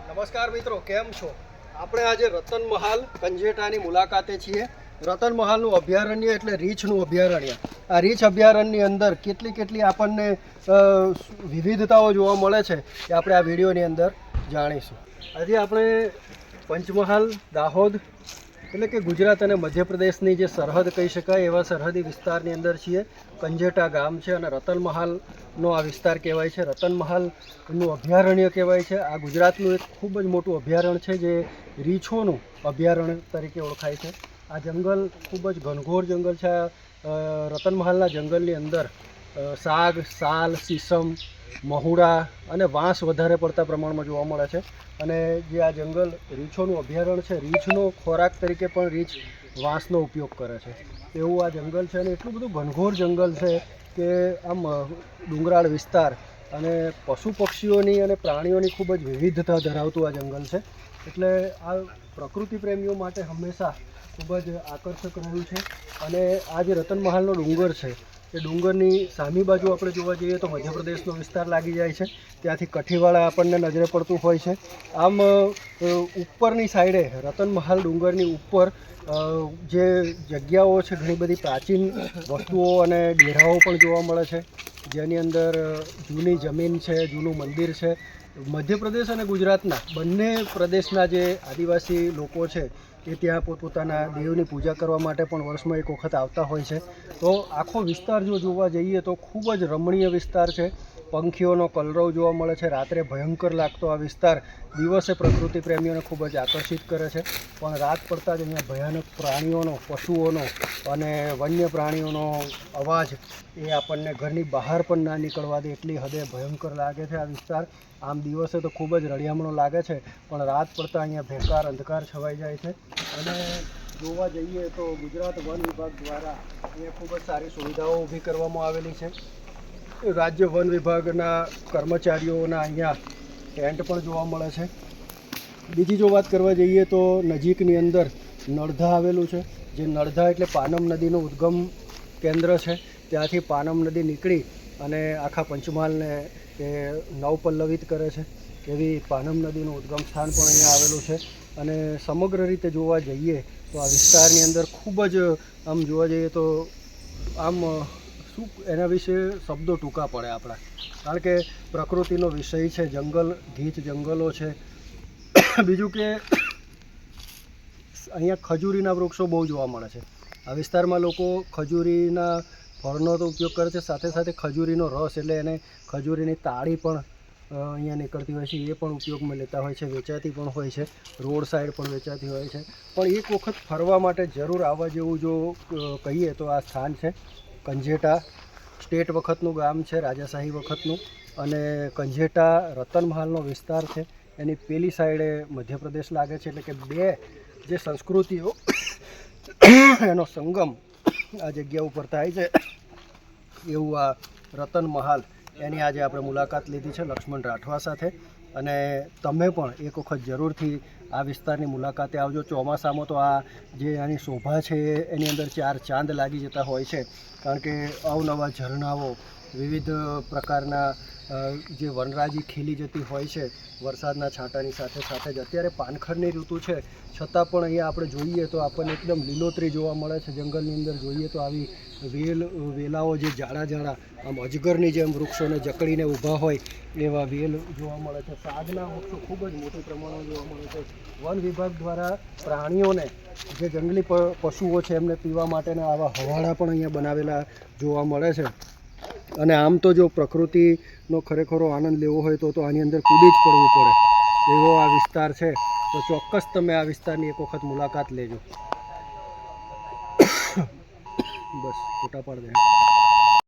નમસ્કાર મિત્રો, કેમ છો? આપણે આજે રતનમહાલ કંજેટાની મુલાકાતે છીએ. રતનમહાલનું અભયારણ્ય એટલે રીંછનું અભયારણ્ય. આ રીંછ અભયારણ્યની અંદર કેટલી આપણને વિવિધતાઓ જોવા મળે છે એ આપણે આ વિડીયોની અંદર જાણીશું. આજે આપણે પંચમહાલ, દાહોદ એટલે કે ગુજરાત અને મધ્યપ્રદેશની જે સરહદ કહી શકાય એવા સરહદી વિસ્તારની અંદર છીએ. કંજેટા ગામ છે અને રતનમહાલનો આ વિસ્તાર કહેવાય છે. રતનમહાલનું અભયારણ્ય કહેવાય છે. આ ગુજરાતનું એક ખૂબ જ મોટું અભયારણ્ય છે જે રીંછોનું અભયારણ્ય તરીકે ઓળખાય છે. આ જંગલ ખૂબ જ ઘનઘોર જંગલ છે. રતનમહાલના જંગલની અંદર સાગ, સાલ, સીસમ, મહુડા અને વાંસ વધારે પડતા પ્રમાણમાં જોવા મળે છે. અને જે આ જંગલ રીંછોનું અભયારણ્ય છે, રીંછનો ખોરાક તરીકે પણ રીંછ વાંસનો ઉપયોગ કરે છે એવું આ જંગલ છે. અને એટલું બધું ઘનઘોર જંગલ છે કે આમ ડુંગરાળ વિસ્તાર અને પશુ પક્ષીઓની અને પ્રાણીઓની ખૂબ જ વિવિધતા ધરાવતું આ જંગલ છે. એટલે આ પ્રકૃતિ પ્રેમીઓ માટે હંમેશા ખૂબ જ આકર્ષક રહ્યું છે. અને આ જે રતનમહાલનો ડુંગર છે એ ડુંગરની સામી બાજુ આપણે જોવા જઈએ તો મધ્યપ્રદેશનો વિસ્તાર લાગી જાય છે. ત્યાંથી કઠીવાડા આપણને નજરે પડતું હોય છે. આમ ઉપરની સાઈડે રતનમહાલ ડુંગરની ઉપર જે જગ્યાઓ છે, ઘણી બધી પ્રાચીન વસ્તુઓ અને ડેરાઓ પણ જોવા મળે છે, જેની અંદર જૂની જમીન છે, જૂનું મંદિર છે. મધ્યપ્રદેશ અને ગુજરાતના બંને પ્રદેશના જે આદિવાસી લોકો છે એ ત્યાં પોતપોતાના દેવની પૂજા કરવા માટે પણ વર્ષમાં એક વખત આવતા હોય છે. તો આખો વિસ્તાર જો જોવા જઈએ તો ખૂબ જ રમણીય વિસ્તાર છે. પંખીઓનો કલરવ જોવા મળે છે. રાત્રે ભયંકર લાગતો આ વિસ્તાર દિવસે પ્રકૃતિ પ્રેમીઓને ખૂબ જ આકર્ષિત કરે છે, પણ રાત પડતાં જ અહીંયા ભયાનક પ્રાણીઓનો, પશુઓનો અને વન્ય પ્રાણીઓનો અવાજ એ આપણને ઘરની બહાર પણ ના નીકળવા દે એટલી હદે ભયંકર લાગે છે આ વિસ્તાર. આમ દિવસે તો ખૂબ જ રળિયામણો લાગે છે, પણ રાત પડતાં અહીંયા ભેકાર અંધકાર છવાઈ જાય છે. અને જોવા જઈએ તો ગુજરાત વન વિભાગ દ્વારા અહીંયા ખૂબ જ સારી સુવિધાઓ ઊભી કરવામાં આવેલી છે. રાજ્ય વન વિભાગના કર્મચારીઓના અહીંયા ટેન્ટ પણ જોવા મળે છે. બીજી જો વાત કરવા જઈએ તો નજીકની અંદર નળધા આવેલું છે. જે નળધા એટલે પાનમ નદીનું ઉદ્ગમ કેન્દ્ર છે. ત્યાંથી પાનમ નદી નીકળી અને આખા પંચમહાલને એ નવપલ્લવિત કરે છે. એવી પાનમ નદીનું ઉદ્ગમ સ્થાન પણ અહીંયા આવેલું છે. અને સમગ્ર રીતે જોવા જઈએ તો આ વિસ્તારની અંદર ખૂબ જ આમ જોવા જઈએ તો આમ શું એના વિશે શબ્દો ટૂંકા પડે આપણા, કારણ કે પ્રકૃતિનો વિષય છે. જંગલ ગીચ જંગલો છે. બીજું કે અહીંયા ખજૂરીના વૃક્ષો બહુ જોવા મળે છે. આ વિસ્તારમાં લોકો ખજૂરીના ફળનો તો ઉપયોગ કરે છે, સાથે સાથે ખજૂરીનો રસ એટલે એને ખજૂરીની તાળી પણ અહીંયા નીકળતી હોય છે, એ પણ ઉપયોગમાં લેતા હોય છે, વેચાતી પણ હોય છે, રોડ સાઈડ પણ વેચાતી હોય છે. પણ એક વખત ફરવા માટે જરૂર આવવા જેવું જો કહીએ તો આ સ્થાન છે. કંજેટા સ્ટેટ વખતનું ગામ છે, રાજાશાહી વખતનું. અને કંજેટા રતનમહાલનો વિસ્તાર છે. એની પેલી સાઈડે મધ્યપ્રદેશ લાગે છે. એટલે કે બે જે સંસ્કૃતિઓ એનો સંગમ આ જગ્યા ઉપર થાય છે એવું આ રતનમહાલ, એની આજે આપણે મુલાકાત લીધી છે લક્ષ્મણ રાઠવા સાથે. અને તમે પણ એક વખત જરૂરથી આ વિસ્તારની મુલાકાતે આવજો. ચોમાસામાં તો આ જે આની શોભા છે એની અંદર ચાર ચાંદ લાગી જતા હોય છે, કારણ કે અવનવા ઝરણાઓ, વિવિધ પ્રકારના જે વનરાજી ખીલી જતી હોય છે વરસાદના છાંટાની સાથે સાથે જ. અત્યારે પાનખરની ઋતુ છે છતાં પણ અહીંયા આપણે જોઈએ તો આપણને એકદમ લીલોતરી જોવા મળે છે. જંગલની અંદર જોઈએ તો આવી વેલાઓ જે જાડા આમ અજગરની જેમ વૃક્ષોને જકડીને ઊભા હોય એવા વેલ જોવા મળે છે. સાગના વૃક્ષો ખૂબ જ મોટા પ્રમાણમાં જોવા મળે છે. વન વિભાગ દ્વારા પ્રાણીઓને, જે જંગલી પશુઓ છે એમને પીવા માટેના આવા હવાડા પણ અહીંયા બનાવેલા જોવા મળે છે. અને આમ તો જો પ્રકૃતિનો ખરેખરો આનંદ લેવો હોય તો આની અંદર કૂદી જ પડવું પડે એવો આ વિસ્તાર છે. તો ચોક્કસ તમે આ વિસ્તારની એક વખત મુલાકાત લેજો. બસ ફોટા પાડ દે.